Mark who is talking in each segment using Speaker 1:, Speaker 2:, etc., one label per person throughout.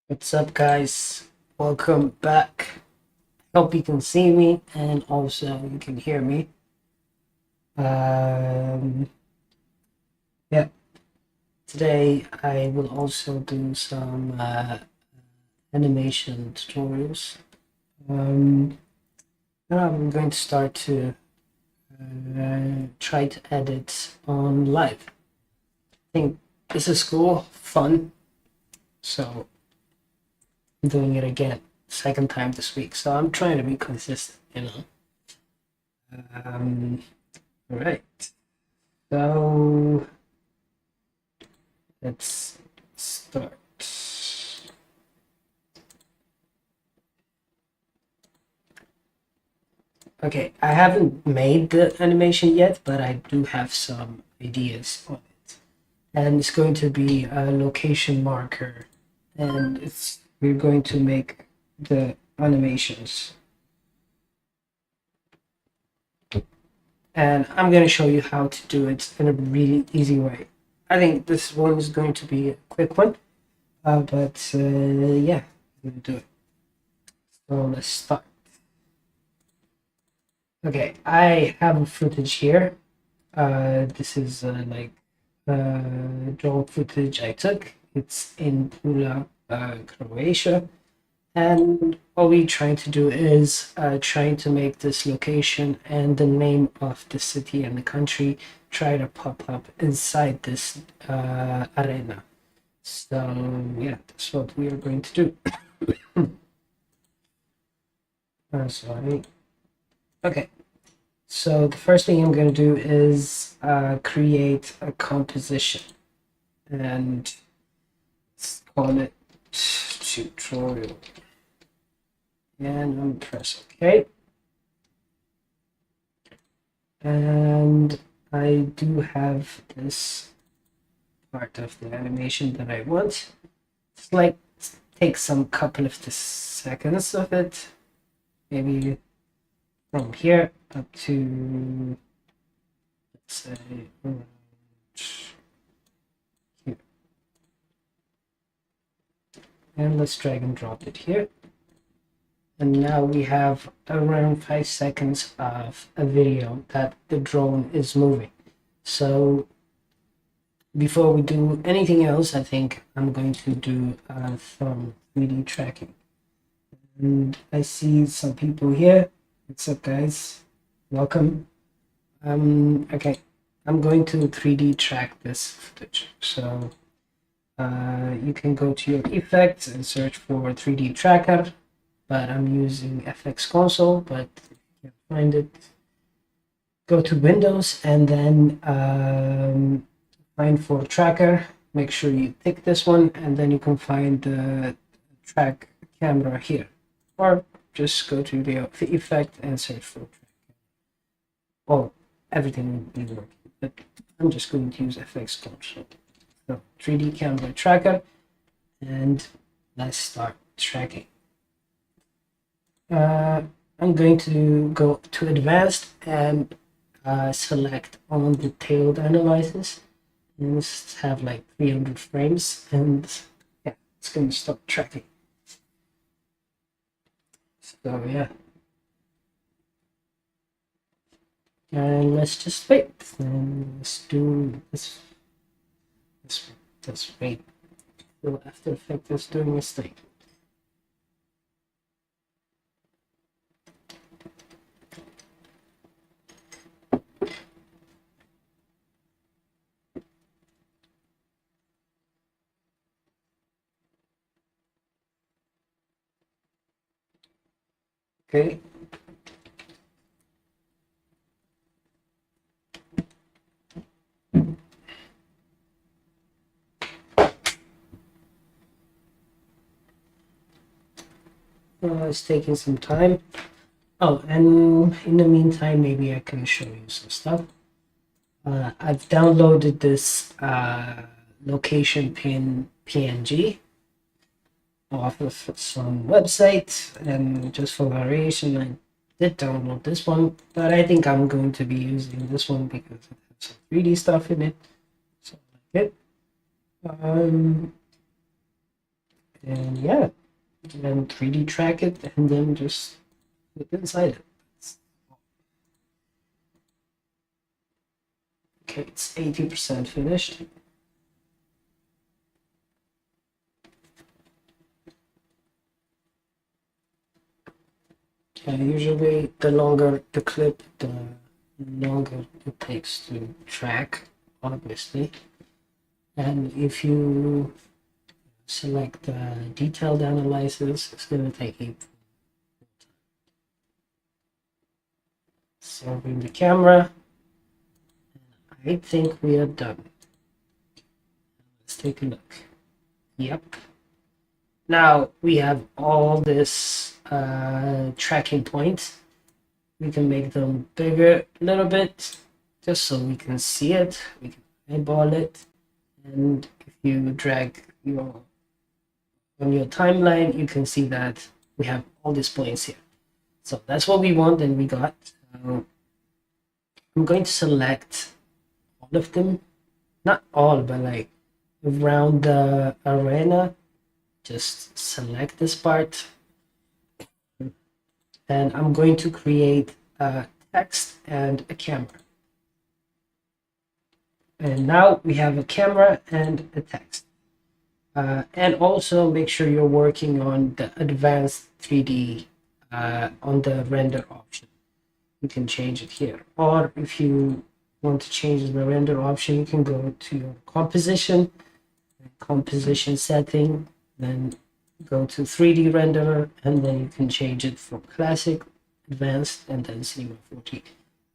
Speaker 1: What's up, guys? Welcome back. Hope you can see me and also you can hear me. Um, yeah, today I will also do some animation tutorials. Um, Now I'm going to start to try to edit on live. I think this is cool, fun, so I'm doing it again, second time this week. So I'm trying to be consistent. Um, all right. So let's start. Okay, I haven't made the animation yet, but I do have some ideas on it. And it's going to be a location marker, and we're going to make the animations. And I'm going to show you how to do it in a really easy way. I think this one is going to be a quick one, but yeah, I'm going to do it. So let's start. Okay, I have a footage here. This is drone footage I took. It's in Pula, Croatia. And what we're trying to do is trying to make this location and the name of the city and the country try to pop up inside this arena. So yeah, that's what we are going to do. Sorry. Okay. So the first thing I'm going to do is create a composition, and let's call it tutorial, and I'm press OK. And I do have this part of the animation that I want. It's like take some couple of the seconds of it, maybe from here up to, let's say, around here. And let's drag and drop it here. And now we have around 5 seconds of a video that the drone is moving. So before we do anything else, I think I'm going to do some 3D tracking. And I see some people here. What's up, guys? Welcome. Okay, I'm going to 3D track this footage. So you can go to your effects and search for 3D tracker, but I'm using FX console, but if you can't find it, go to Windows and then find for tracker. Make sure you tick this one, and then you can find the track camera here, or just go to the effect and search for track. Well, everything will be working, but I'm just going to use FX console. So 3D camera tracker, and let's start tracking. I'm going to go to advanced and select on detailed analysis, and let's have like 300 frames, and yeah, it's going to start tracking. So yeah, and let's just wait, and let's do this. Let's wait till After Effects is doing its thing. Okay. It's taking some time. Oh, and in the meantime, maybe I can show you some stuff. I've downloaded this location pin PNG off of some website, and just for variation, I did download this one, but I think I'm going to be using this one because it has some 3D stuff in it. So I like it. And yeah, then 3D track it and then just put inside it. Okay, it's 80% finished. Usually the longer the clip, the longer it takes to track, obviously. And if you select detailed analysis, it's going to take 8. Serving the camera. I think we are done. Let's take a look. Yep. Now we have all this tracking points. We can make them bigger a little bit just so we can see it. We can eyeball it. And if you drag on your timeline, you can see that we have all these points here. So that's what we want and we got. I'm going to select all of them. Not all, but like around the arena. Just select this part. And I'm going to create a text and a camera. And now we have a camera and a text. And also make sure you're working on the advanced 3D on the render option. You can change it here. Or if you want to change the render option, you can go to your composition setting, then go to 3D renderer, and then you can change it from classic, advanced, and then cinema 4D.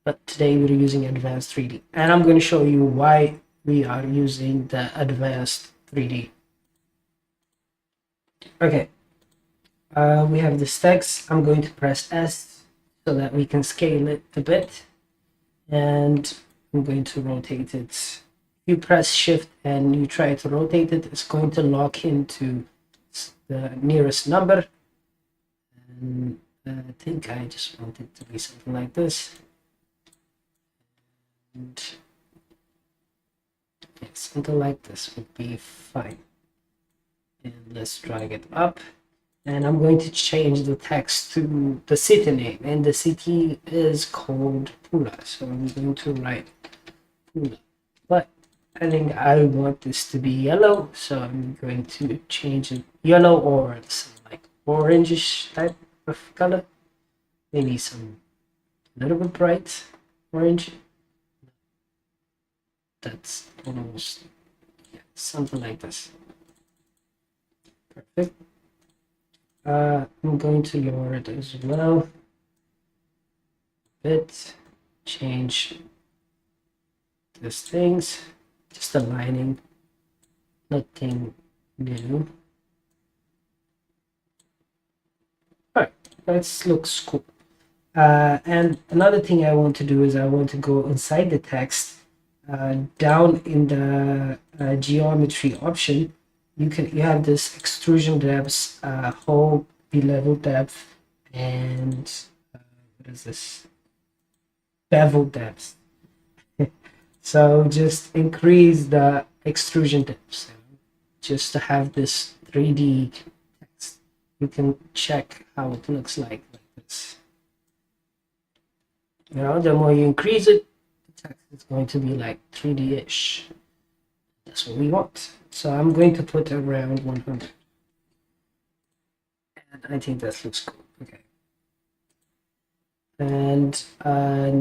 Speaker 1: But today we're using advanced 3D, and I'm going to show you why we are using the advanced 3D. Okay, we have this text. I'm going to press S so that we can scale it a bit, and I'm going to rotate it. If you press shift and you try to rotate it, it's going to lock into the nearest number. And I think I just want it to be something like this. And yeah, something like this would be fine. And let's drag it up. And I'm going to change the text to the city name, and the city is called Pula. So I'm going to write Pula. But I think I want this to be yellow, so I'm going to change it yellow or some like orangish type of color. Maybe some little bit bright orange. That's almost, yeah, something like this. Perfect. I'm going to lower it as well. Bit, change these things, just aligning, nothing new. All right, that looks cool. And another thing I want to do is I want to go inside the text, down in the geometry option. You have this extrusion depths, whole B-level depth, and what is this? Bevel depth. So just increase the extrusion depths just to have this 3D text. You can check how it looks like this. You know, the more you increase it, the text is going to be like 3D-ish. That's what we want. So I'm going to put around 100. And I think that looks cool. Okay. And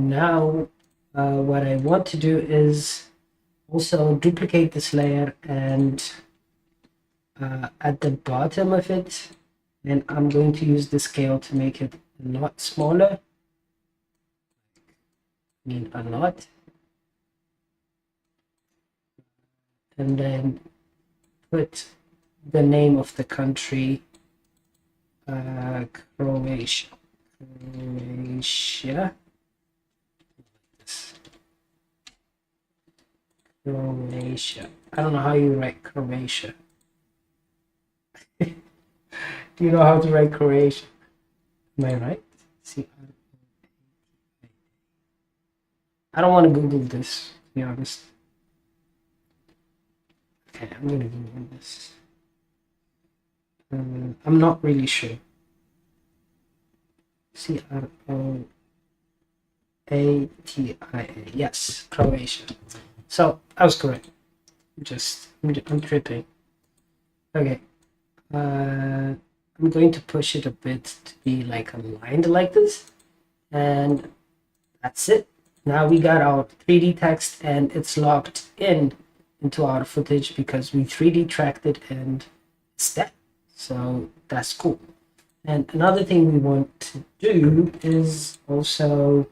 Speaker 1: now what I want to do is also duplicate this layer and at the bottom of it, and I'm going to use the scale to make it a lot smaller. I mean a lot. And then put the name of the country, Croatia. Croatia. Croatia. I don't know how you write Croatia. Do you know how to write Croatia? Am I right? See, I don't want to Google this, to be honest. Okay, I'm gonna Google this. I'm not really sure. Croatia. Yes, Croatia. So I was correct. I'm tripping. Okay. I'm going to push it a bit to be like aligned like this, and that's it. Now we got our 3D text and it's locked in into our footage because we 3D tracked it and it's that. So that's cool. And another thing we want to do is also,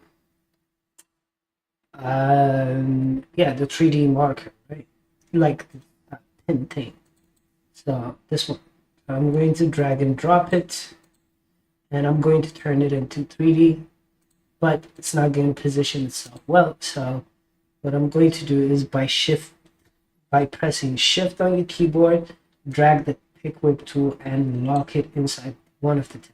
Speaker 1: yeah, the 3D marker, right? Like that pin thing. So this one, I'm going to drag and drop it, and I'm going to turn it into 3D, but it's not going to position itself well. So what I'm going to do is by pressing shift on your keyboard, drag the pick whip tool and lock it inside one of the text.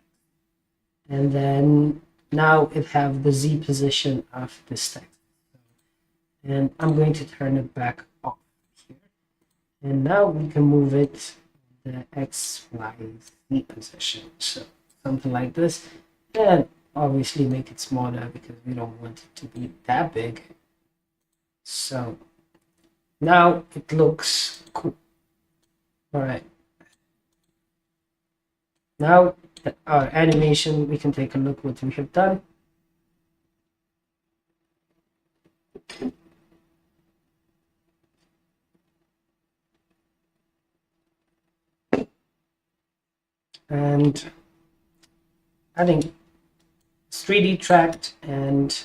Speaker 1: And then now it have the Z position of this text. And I'm going to turn it back off here. And now we can move it the X, Y, Z position. So something like this. And obviously make it smaller because we don't want it to be that big. So now it looks cool. All right. Now our animation, we can take a look what we have done. And I think it's 3D tracked and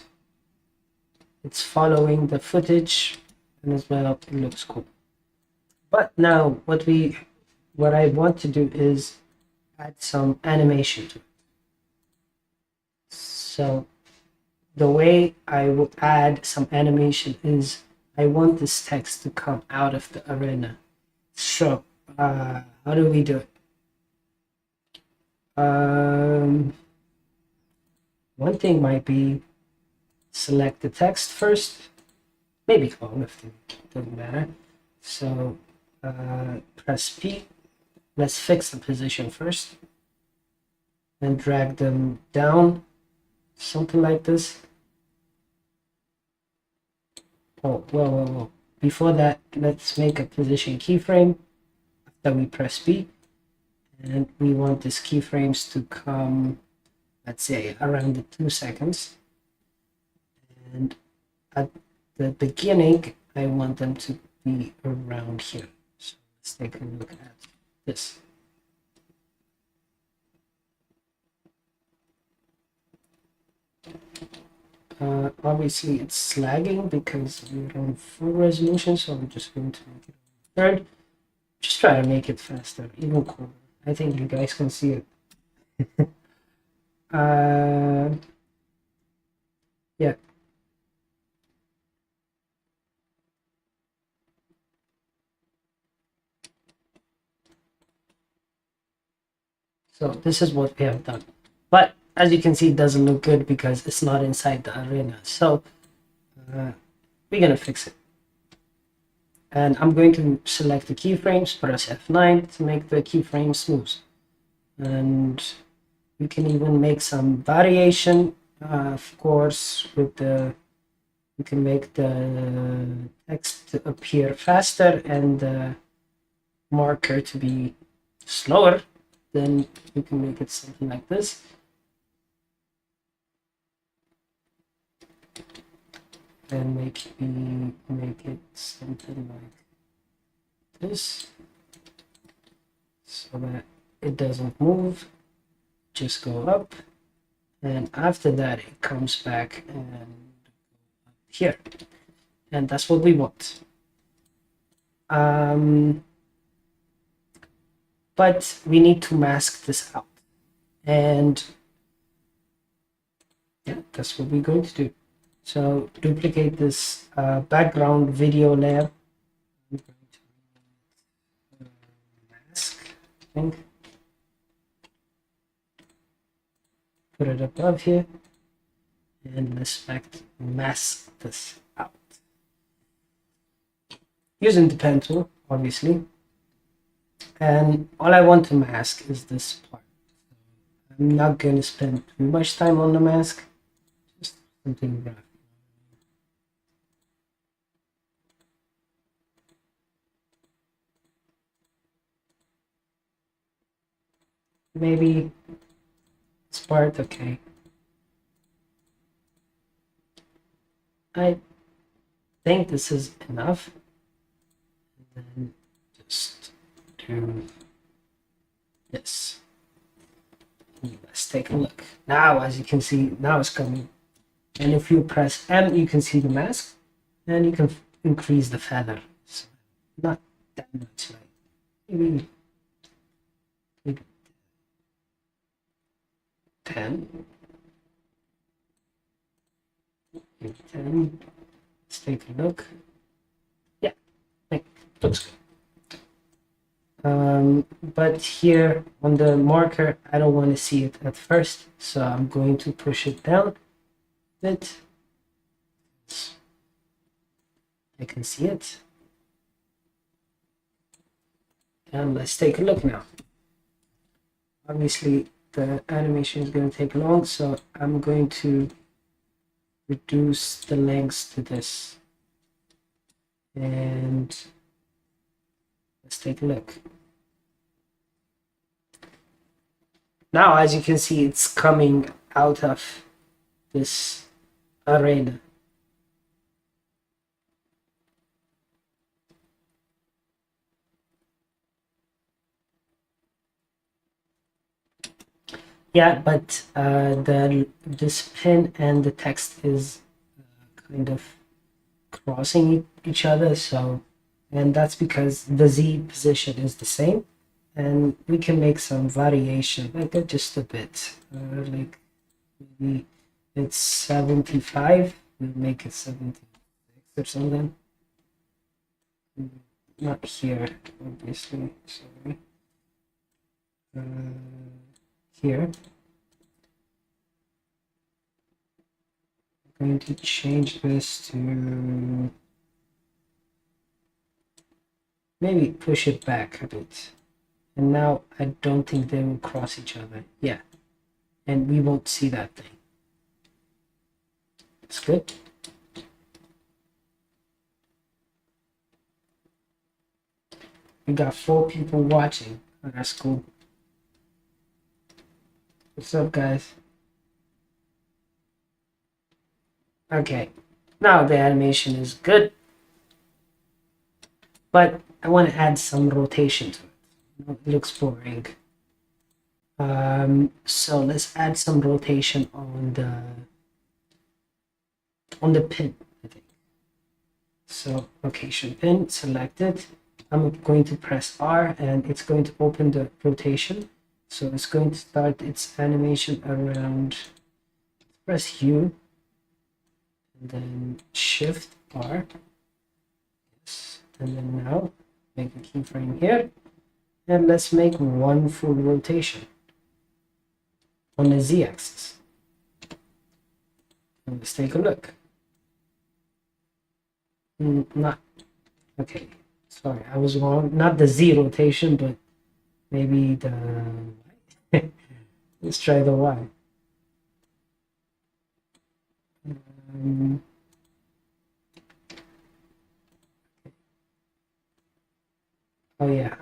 Speaker 1: it's following the footage, and as well it looks cool. But now what I want to do is add some animation to it. So the way I would add some animation is I want this text to come out of the arena. So how do we do it? One thing might be select the text first, maybe all of them, doesn't matter. So press P. Let's fix the position first and drag them down, something like this. Oh, whoa. Before that, let's make a position keyframe after we press P. And we want these keyframes to come, let's say, around the 2 seconds. And at the beginning, I want them to be around here. So let's take a look at this. Obviously, it's lagging because we're on full resolution, so I'm just going to make it third. Just try to make it faster, even cooler. I think you guys can see it. Yeah. So this is what we have done. But as you can see, it doesn't look good because it's not inside the arena. So we're going to fix it. And I'm going to select the keyframes, press F9 to make the keyframe smooth. And we can even make some variation, of course, with the, we can make the text to appear faster and the marker to be slower. Then we can make it something like this. And make it something like this, so that it doesn't move, just go up, and after that it comes back and here, and that's what we want. But we need to mask this out, and yeah, that's what we're going to do. So duplicate this background video layer. I'm going to mask, I think. Put it above here, and let's mask this out. Using the pen tool, obviously. And all I want to mask is this part. I'm not going to spend too much time on the mask, just something rough. Maybe this part, okay. I think this is enough. And then just do this. Let's take a look. Now, as you can see, now it's coming. And if you press M, you can see the mask, and you can increase the feather. So not that much, like maybe 10. Maybe 10. Let's take a look. Yeah, like, looks good. But here on the marker, I don't want to see it at first, so I'm going to push it down a bit. I can see it. And let's take a look now. Obviously, the animation is going to take long, so I'm going to reduce the length to this. And let's take a look. Now, as you can see, it's coming out of this arena. Yeah, but this pin and the text is kind of crossing each other, so, and that's because the Z position is the same, and we can make some variation, like just a bit, like maybe it's 75, we'll make it 76 or something. Not here, obviously, sorry. Here. I'm going to change this to maybe push it back a bit. And now I don't think they will cross each other. Yeah. And we won't see that thing. It's good. We got 4 people watching. Oh, that's cool. What's up, guys? Okay. Now the animation is good. But I want to add some rotation to it. It looks boring. So let's add some rotation on the pin, I think. So location pin selected. I'm going to press R and it's going to open the rotation. So it's going to start its animation around, press U and then Shift R. Yes. And then now make a keyframe here. And let's make one full rotation on the Z-axis. And let's take a look. Not okay. Sorry, I was wrong. Not the Z rotation, but maybe the. Let's try the Y. Oh yeah.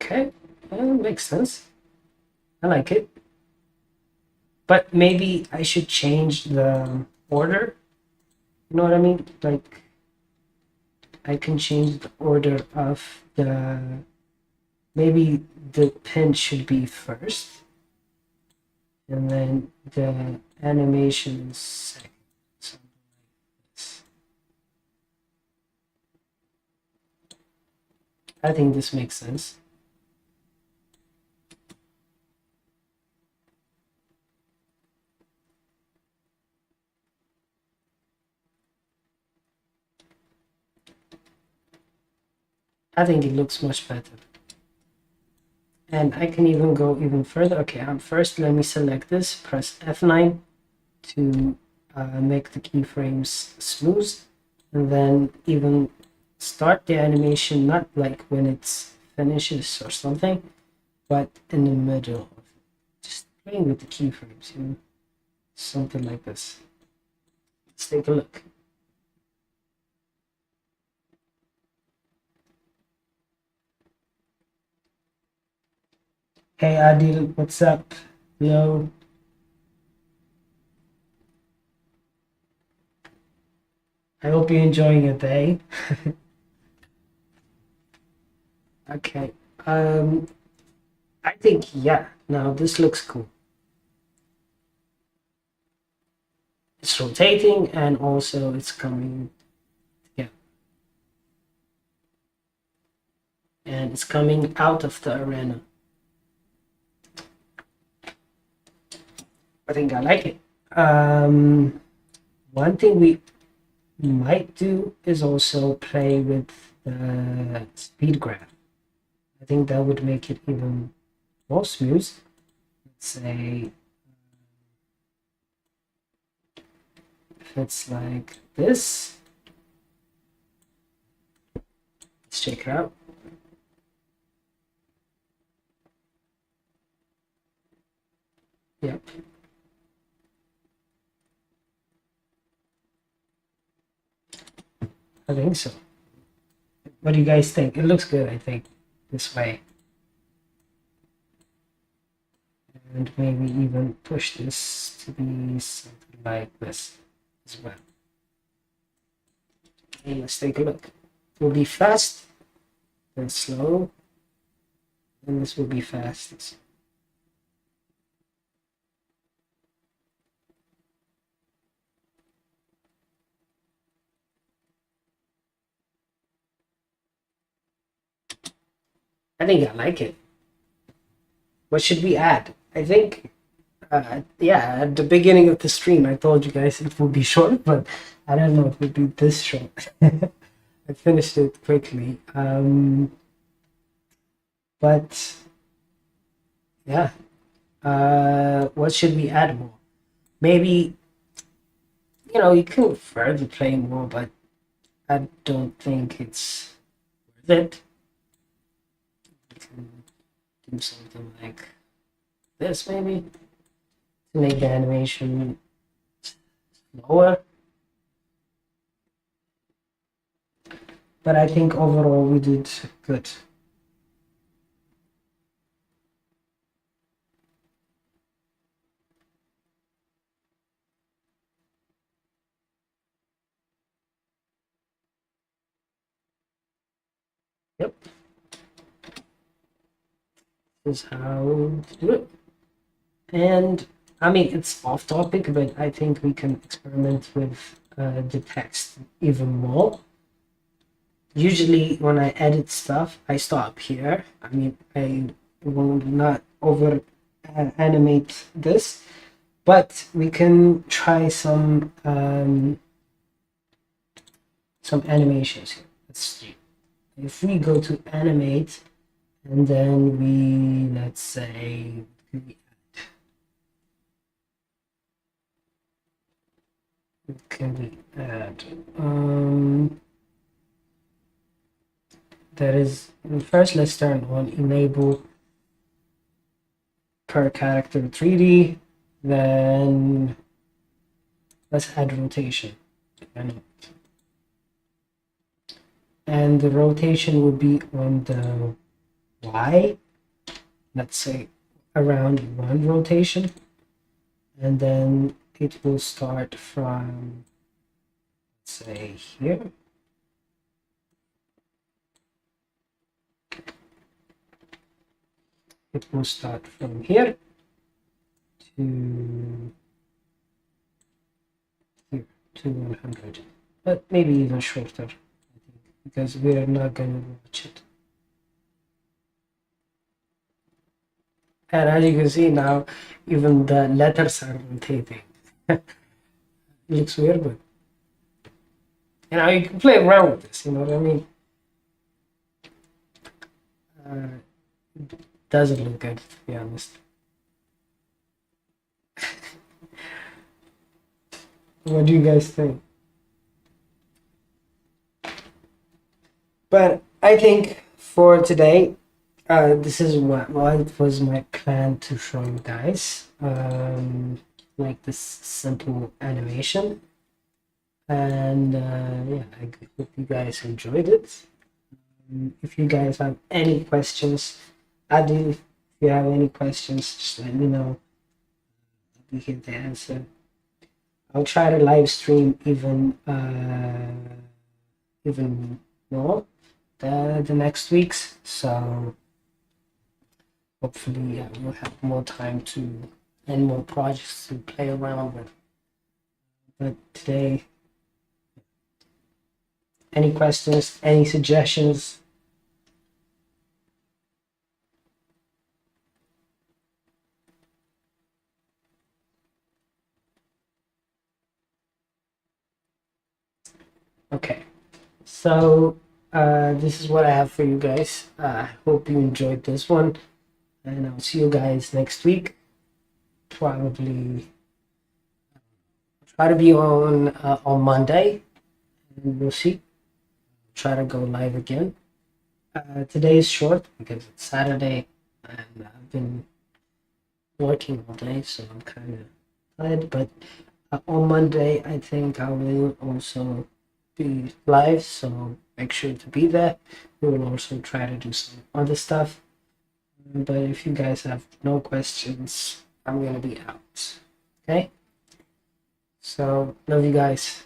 Speaker 1: Okay, well, makes sense. I like it. But maybe I should change the order. You know what I mean? Like, I can change the order of the. Maybe the pin should be first, and then the animation second. Something like this. I think this makes sense. I think it looks much better. And I can even go even further. Okay, first let me select this, press F9 to make the keyframes smooth, and then even start the animation not like when it's finishes or something, but in the middle, just playing with the keyframes, you know, something like this. Let's take a look. Hey Adil, what's up? Hello. I hope you're enjoying your day. Okay. I think, yeah, now this looks cool. It's rotating and also it's coming, yeah, and it's coming out of the arena. I think I like it. One thing we might do is also play with the speed graph. I think that would make it even more smooth. Let's say if it's like this, let's check it out. Yep. I think so. What do you guys think? It looks good, I think, this way. And maybe even push this to be something like this as well. Okay, let's take a look. It will be fast, then slow, and this will be fast. I think I like it. What should we add? I think, yeah, at the beginning of the stream, I told you guys it would be short, but I don't know it would be this short. I finished it quickly. But yeah, what should we add more? Maybe, you know, you can further play more, but I don't think it's worth it. You can do something like this, maybe, to make the animation slower. But I think overall we did good. Yep, this is how to do it. And I mean, it's off topic, but I think we can experiment with the text even more. Usually, when I edit stuff, I stop here. I mean, I will not over animate this, but we can try some animations here. Let's see. If we go to animate, and then we, let's say, what can we add? That is, first let's turn on enable per character 3D, then let's add rotation. And the rotation will be on the Y, let's say around 1 rotation, and then it will start from, let's say, here. It will start from here to here, to 100, but maybe even shorter, I think, because we're not going to watch it. And as you can see now, even the letters are rotating. It looks weird, but you know, you can play around with this, you know what I mean? doesn't look good, to be honest. What do you guys think? But I think for today, this is what was my plan to show you guys. Like this simple animation. And yeah, I hope you guys enjoyed it. If you guys have any questions, I do. If you have any questions, just let me know. I'll be here to answer. I'll try to live stream even more the next weeks. So hopefully, yeah, we'll have more time to and more projects to play around with. But today, any questions, any suggestions? Okay, so this is what I have for you guys. I hope you enjoyed this one, and I'll see you guys next week. Probably try to be on Monday, and we'll see. Try to go live again. Today is short because it's Saturday, and I've been working all day, so I'm kind of tired. But on Monday, I think I will also be live, so make sure to be there. We will also try to do some other stuff. But if you guys have no questions, I'm gonna be out. Okay? So, love you guys.